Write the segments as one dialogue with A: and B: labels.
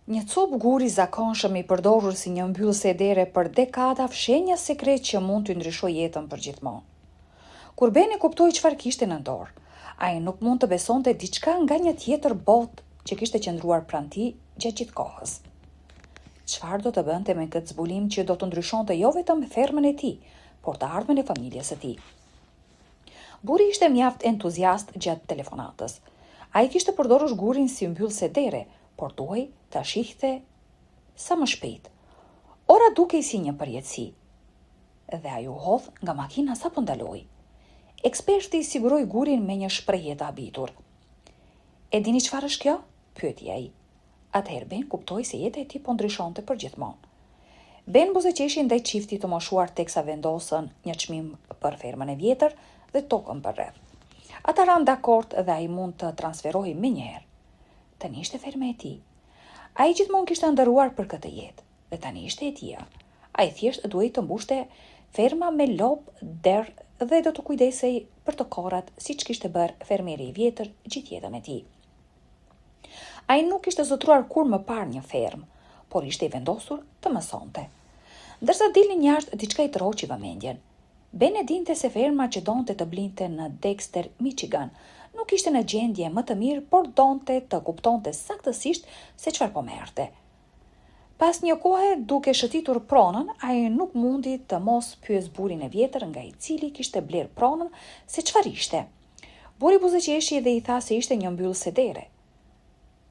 A: Një copë guri zakonshëm i përdorur si një mbyllëse dere për dekada fshe një sekret që mund të ndryshojë jetën përgjithmonë. Kur Beni kuptoi çfarë kishte në dorë, ai nuk mund të besonte diçka nga një tjetër botë që kishte qëndruar pranë tij gjatë gjithë kohës. Çfarë do të bënte me këtë zbulim që do të ndryshonte jo vetëm fermën e tij, por të ardhmen e familjes së tij? Buri ishte mjaft entuziast gjatë telefonatës. Ai kishte përdorur gurin si mbyllëse dere, por duhej ta shihte sa më shpejt. Ora dukej si një përjetësi, dhe ai u hodh nga makina sapo ndaloi. Eksperti siguroi gurin me një shprehje të habitur. "E dini çfarë është kjo?" pyeti ai. Atëherë Ben kuptoi se jeta e tij po ndryshonte përgjithmonë. Ben buzëqeshi ndaj çiftit të moshuar teksa vendosën një çmim për fermën e vjetër dhe tokën për rreth. Ata ranë dakord dhe ai mund të transferohej menjëherë. Tani ishte ferma e tij. Ai gjithmonë kishte ndëruar për këtë jetë, dhe tani ishte e tij. Ai thjesht duhej të mbushte ferma me lop, derë dhe do të kujdesej për të korrat, siç kishte bërë fermieri i vjetër gjithë jetën e tij. Ai nuk kishte zotruar kur më parë një fermë, por ishte i vendosur të mësonte. Ndërsa dilnin jashtë, diçka i tërhoqi vëmendjen. Ben e dinte se ferma që donte të blinte në Dexter, Michigan, nuk ishte në gjendje më të mirë, por donte të kuptonte saktësisht se çfarë po merrte. Pas një kohe, duke shëtitur pronën, ai nuk mundi të mos pyes burin e vjetër nga i cili kishte bler pronën se çfarë ishte. Buri buzëqeshi dhe i tha se ishte një mbyllëse dere.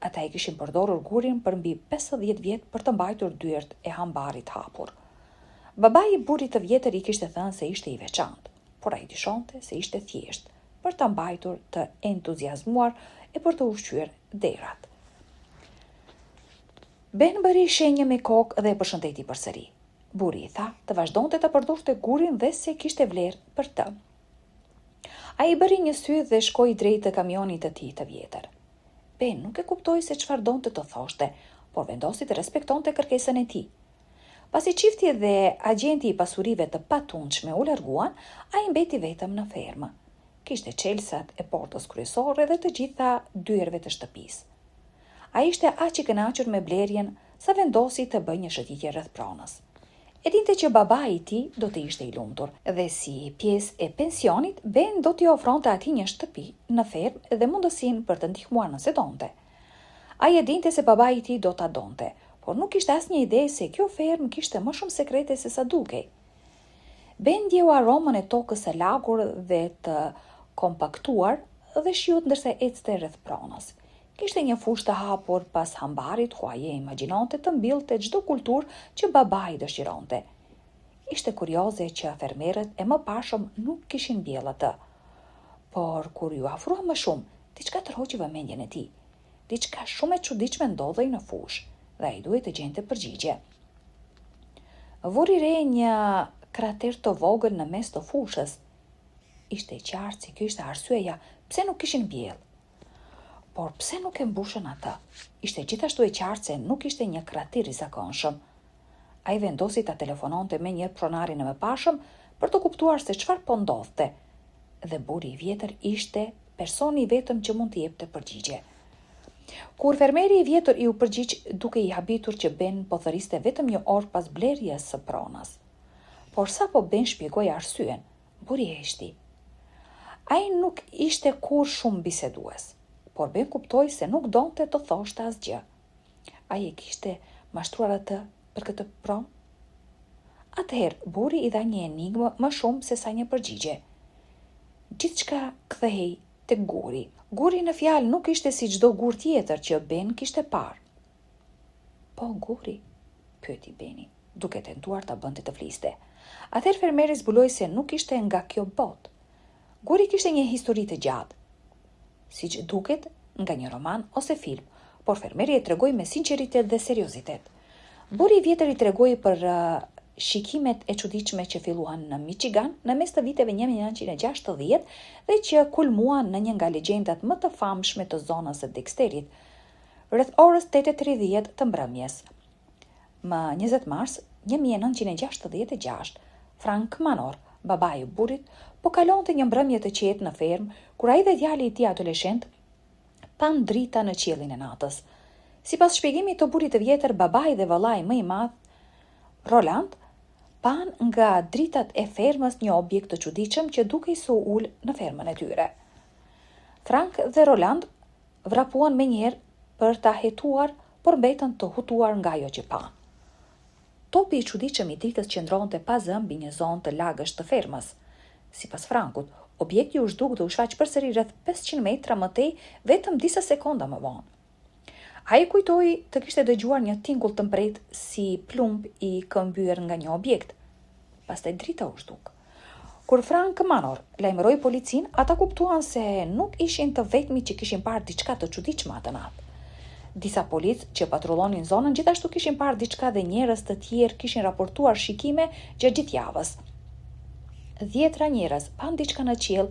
A: Ata i kishin përdorur gurin për mbi 50 vjet për të mbajtur dyert e hambarit hapur. Babai i burit të vjetër i kishte thënë se ishte i veçantë, por ai dishonte se ishte thjesht për të mbajtur të entuziazmuar e për të ushqyer derat. Ben bëri shenjë me kokë dhe e përshëndeti përsëri. Buri i tha të vazhdonte të përdorte gurin dhe se kishte vlerë për të. Ai bëri një sy dhe shkoi drejt të kamionit të tij të vjetër. Ben nuk e kuptoi se çfarë donte të thoshte, por vendosi të respektonte kërkesën e tij. Pasi çifti dhe agjenti i pasurive të patundshme u larguan, ai mbeti vetëm në fermë. Kishte çelsat e portës kryesore dhe të gjitha dyerve të shtëpisë. Ai ishte aq i kënaqur me blerjen sa vendosi të bëjë një shëtitje rreth pronës. E dinte që babai i tij do të ishte i lumtur dhe si pjesë e pensionit, Ben do t'i ofronte atij një shtëpi në fermë dhe mundësinë për të ndihmuar nëse donte. Ai e dinte se babai i tij do ta donte, por nuk kishte asnjë ide se kjo fermë kishte më shumë sekrete se sa dukej. Ben ndjeu aromën e tokës së lagur dhe të kompaktuar dhe shiut ndërsa ecte rreth pronës. Kishte një fushë të hapur pas hambarit ku ai imagjinonte të mbillte çdo kulturë që babai dëshironte. Ishte kurioze që fermerët e mëparshëm nuk kishin mbjellë atë. Por kur ju afrua më shumë, diçka tërhoqi vëmendjen e tij. Diçka shumë e çuditshme ndodhej në fushë dhe ai duhej të gjente përgjigje. Vuri re një krater të vogël në mes të fushës. Ishte e qartë se kjo ishte arsyeja pse nuk kishin mbjellë. Por pse nuk e mbushën atë? Ishte gjithashtu e qartë se nuk ishte një krater i zakonshëm. Ai vendosi ta telefononte me një pronarin e mëparshëm për të kuptuar se çfarë po ndodhte. Dhe buri i vjetër ishte personi i vetëm që mund t'i jepte përgjigje. Kur fermeri i vjetër i u përgjigj duke i habitur që Ben po thëriste vetëm një orë pas blerjes së pronës. Por sapo Ben shpjegoi arsyen, buri heshti. Ai nuk ishte kur shumë bisedues, por Ben kuptoi se nuk donte të thoshte asgjë. Ai e kishte mashtruar atë për këtë pronë? Atëherë, buri i dha një enigmë më shumë se sa një përgjigje. Gjithçka kthehej tek guri. Guri në fjalë nuk ishte si çdo gur tjetër që Ben kishte parë. Po, guri? Pyeti Beni, duke tentuar ta bënte të fliste. Atëherë fermeri zbuloi se nuk ishte nga kjo botë. Guri kishte një histori të gjatë, siç duket nga një roman ose film, por fermeri e tregoi me sinqeritet dhe seriozitet. Buri i vjetër i tregoi për shikimet e çuditshme që filluan në Michigan në mes të viteve 1960 dhe që kulmuan në një nga legjendat më të famshme të zonës së Dexterit, rreth orës 8:30 të mbrëmjes. Më 20 mars 1966, Frank Manor, babai i burit, po kalonte një mbrëmje të qetë në fermë kur ai dhe djali i tij adoleshent pan drita në qiellin e natës. Sipas shpjegimit të burrit të vjetër, babai dhe vëllai më i madh, Roland, pan nga dritat e fermës një objekt të çuditshëm që dukej se u ul në fermën e tyre. Frank dhe Roland vrapuan menjëherë për ta hetuar, por mbetën të hutuar nga ajo që pan. Topi i çuditshëm i dritës qëndronte pa zë mbi një zonë të lagësht të fermës. Sipas Frankut, objekti u zhduk dhe u shfaq përsëri rreth 500 metra më tej vetëm disa sekonda më vonë. Ai kujtoi të kishte dëgjuar një tingull të mbret si plumb i këmbyer nga një objekt. Pastaj drita u zhduk. Kur Frank Manor lajmëroi policinë, ata kuptuan se nuk ishin të vetmi që kishin parë diçka të çuditshme atë natë. Disa policë që patrullonin zonën gjithashtu kishin parë diçka dhe njerëz të tjerë kishin raportuar shikime gjatë gjithë javës. 10 njerëz pan diçka në qiell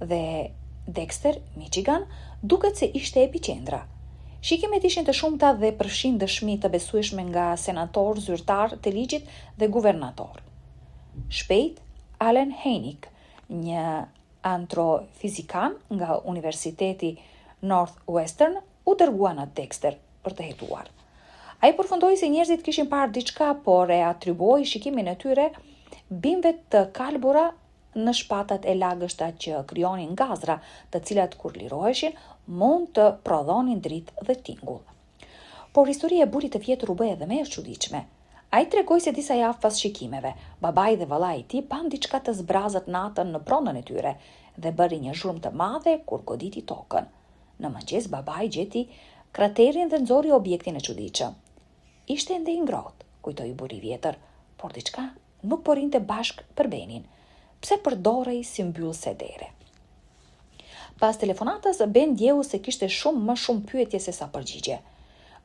A: dhe Dexter, Michigan, duket se ishte epiqendra. Shikimet ishin të shumta dhe përfshin dëshmi të besueshme nga senator, zyrtar të ligjit dhe guvernator. Shpejt, Allen Hynek, një astrofizikan nga Universiteti Northwestern, u dërgua në Dexter për të hetuar. Ai përfundoi se njerëzit kishin parë diçka, por e atribuoi shikimin e tyre bimëve të kalbura në shpatat e lagështa që krijonin gazra, të cilat kur liroheshin mund të prodhonin dritë dhe tingull. Por historia e burrit të vjetër u bë edhe më e çuditshme. Ai tregoi se disa javë pas shikimeve, babai dhe vëllai i tij pan diçka të zbrazët natën në pronën e tyre dhe bëri një zhurmë të madhe kur goditi tokën. Në mëngjes babai gjeti kraterin dhe nxori objektin e çuditshëm. Ishte ende i ngrohtë, kujtoi burri i vjetër, por diçka nuk po rinte bashk për Benin. Pse përdorej si mbyllëse dere? Pas telefonatës, Ben ndjeu se kishte më shumë pyetje se sa përgjigje.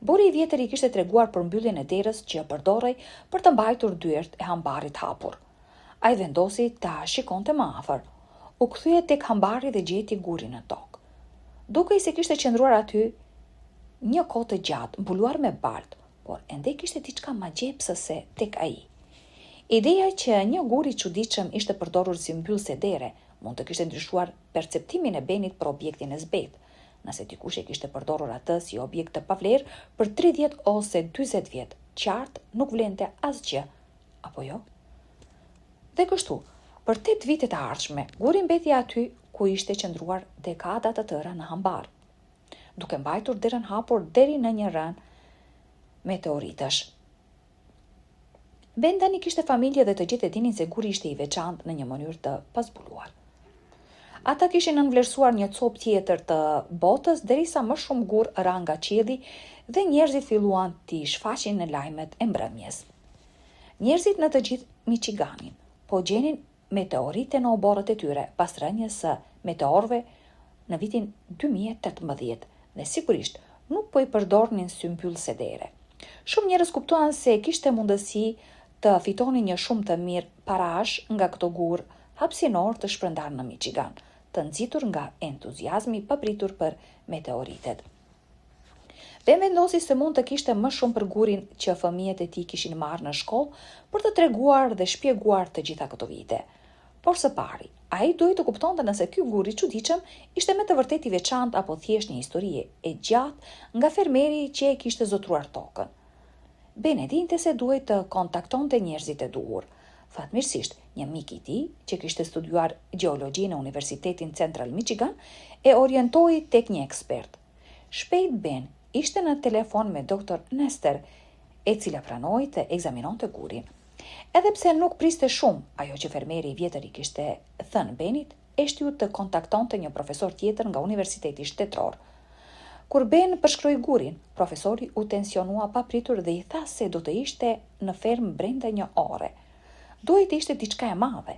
A: Burri i vjetër i kishte treguar për mbylljen e derës që përdorej për të mbajtur dyert e hambarit hapur. Ai vendosi ta shikonte më afër. U kthye tek hambari dhe gjeti gurin në tokë. Dukej se kishte qëndruar aty një kohë të gjatë, mbuluar me bardh, por ende kishte diçka magjepsëse tek ai. Ideja që një gur i çuditshëm ishte përdorur si mbyllëse dere mund të kishte ndryshuar perceptimin e Benit për objektin e zbetë. Nëse dikush e kishte përdorur atë si objekt të pavlerë për 30 ose 40 vjet, qartë nuk vlente asgjë, apo jo? Dhe kështu, për 8 vite të ardhshme, guri mbeti aty ku ishte qëndruar dekada të tëra në hambar, duke mbajtur derën hapur deri në një rënë meteoritësh. Ben tani kishte familje dhe të gjithë e dinin se guri ishte i veçantë në një mënyrë të pazbuluar. Ata kishin nënvlerësuar një copë tjetër të botës derisa më shumë gur ra nga qielli dhe njerëzit filluan t'i shfaqin në lajmet e mbrëmjes. Njerëzit në të gjithë Michiganin po gjenin meteorite në oborët e tyre pas rënjes së meteorëve në vitin 2018 dhe sigurisht nuk po i përdornin si mbyllëse dere. Shumë njerëz kuptuan se kishte mundësi të fitonin një shumë të mirë parash nga këto gur hapësinor të shpërndar në Michigan, të nxitur nga entuziazmi papritur për meteoritet. Ben vendosi se mund të kishte më shumë për gurin që fëmijët e tij kishin marrë në shkollë për të treguar dhe shpjeguar të gjitha këto vite. Por së pari, ai duhej të kuptonte nëse ky gur i çuditshëm ishte me të vërtetë i veçantë apo thjesht një histori e gjatë nga fermeri që e kishte zotruar tokën. Ben e dinte se duhej të kontaktonte njerëzit e duhur. Fatmirësisht, një mik i tij, që kishte studiuar gjeologji në Universitetin Central Michigan, e orientoi tek një ekspert. Shpejt Ben ishte në telefon me doktor Nestor, e cila pranoi të ekzaminonte gurin. Edhe pse nuk priste shumë, ajo që fermeri i vjetër i kishte thënë Benit, e shtyu të kontaktonte një profesor tjetër nga Universiteti Shtetror. Kur Ben përshkroi gurin, profesori u tensionua papritur dhe i tha se do të ishte në fermë brenda një ore. Duhej të ishte diçka e madhe.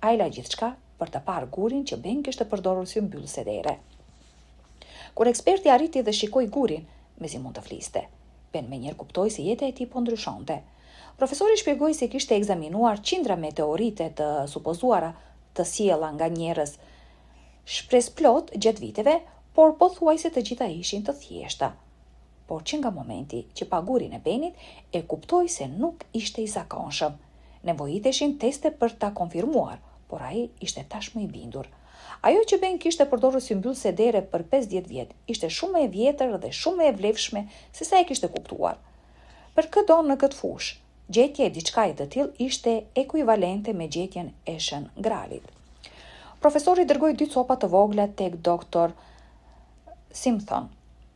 A: Ai la gjithçka për të parë gurin që Ben kishte përdorur si mbyllëse dere. Kur eksperti arriti dhe shikoi gurin, mezi mund të fliste, Ben menjëherë kuptoi se jeta e tij po ndryshonte. Profesori shpjegoi se kishte ekzaminuar qindra meteorite të supozuara të sjella nga njerëz shpresë plot gjatë viteve, por pothuajse të gjitha ishin të thjeshta. Por që nga momenti që pa gurin e Benit, e kuptoi se nuk ishte i zakonshëm. Nevojiteshin teste për ta konfirmuar, por ai ishte tashmë i bindur. Ajo që Ben kishte përdorur si mbyllëse dere për 50 vjet, ishte shumë e vjetër dhe shumë e vlefshme se sa e kishte kuptuar. Për këdo në këtë fushë, gjetja e diçkaje të tillë ishte ekuivalente me gjetjen e Shën Gralit. Profesori dërgoi 2 copa të vogla tek doktor Simpson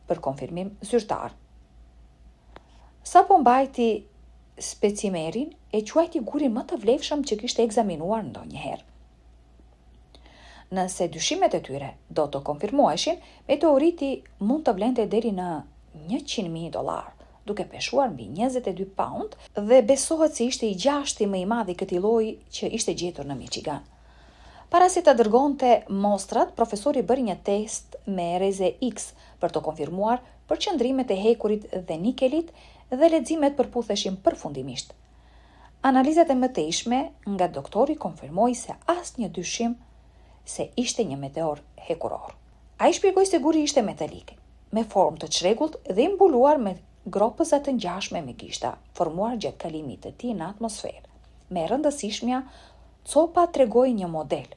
A: për konfirmim zyrtar. Sa po mbajti specimerin, e quajti gurin më të vlefshëm që kishte egzaminuar ndonjëherë. Nëse dyshimet e tyre do të konfirmoheshin, meteoriti mund të vlente deri në $100,000, duke peshuar mbi 22 pound dhe besohet se ishte i 6-ti më i madh i këtij lloji që ishte gjetur në Michigan. Para se të dërgonte mostrat, profesori bëri një test me reze X për të konfirmuar përqendrimet e hekurit dhe nikelit dhe leximet përputheshin përfundimisht. Analizat e mëtejshme nga doktori konfirmoi se asnjë dyshim se ishte një meteor hekuror. Ai shpjegoi se guri ishte metalik, me formë të çrregullt dhe i mbuluar me gropëza të ngjashme me gishta, formuar gjatë kalimit të tij në atmosferë. Me rëndësishmja, copa tregoi një model.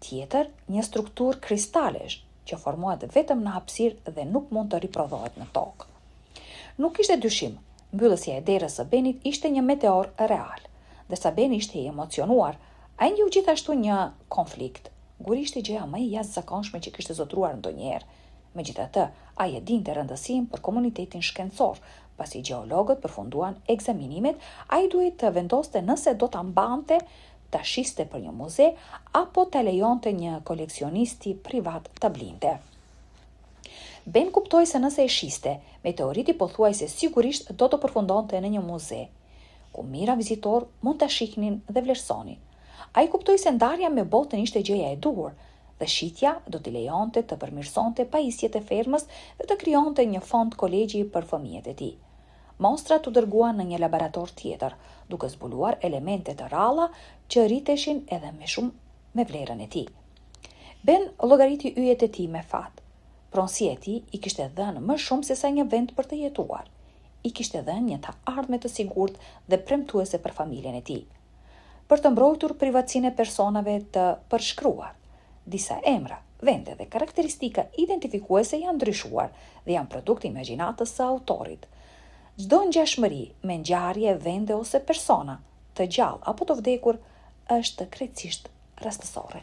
A: Tjetër, një strukturë kristalesh që formohet vetëm në hapësirë dhe nuk mund të riprodhohet në tokë. Nuk ishte dyshim, mbyllësja e derës së Benit ishte një meteor real. Ndërsa Beni ishte i emocionuar, ai njoh gjithashtu një konflikt. Guri ishte gjëja më e jashtëzakonshme që kishte zotruar ndonjëherë. Megjithatë, ai e dinte rëndësinë për komunitetin shkencor. Pasi gjeologët përfunduan ekzaminimet, ai duhet të vendoste nëse do ta mbante, ta shiste për një muze apo ta lejonte një koleksionisti privat ta blinte. Ben kuptoi se nëse e shiste, meteoriti pothuajse sigurisht do të përfundonte në një muze, ku mira vizitor mund ta shihnin dhe vlerësonin. Ai kuptoi se ndarja me botën ishte gjëja e duhur dhe shitja do t'i lejonte të përmirësonte pajisjet e fermës dhe të krijonte një fond kolegji për fëmijët e tij. Mostrat u dërguan në një laborator tjetër, duke zbuluar elemente të rralla që rriteshin edhe më shumë me vlerën e tij. Ben llogariti yjet e tij me fat. Pronësia e tij i kishte dhënë më shumë se sa një vend për të jetuar. I kishte dhënë një të ardhme të sigurt dhe premtuese për familjen e tij. Për të mbrojtur privatësinë e personave të përshkruar, disa emra, vende dhe karakteristika identifikuese janë ndryshuar dhe janë produkt i imagjinatës së autorit. Çdo ngjashmëri me ngjarje, vende ose persona, të gjallë apo të vdekur, është krejtësisht rastësore.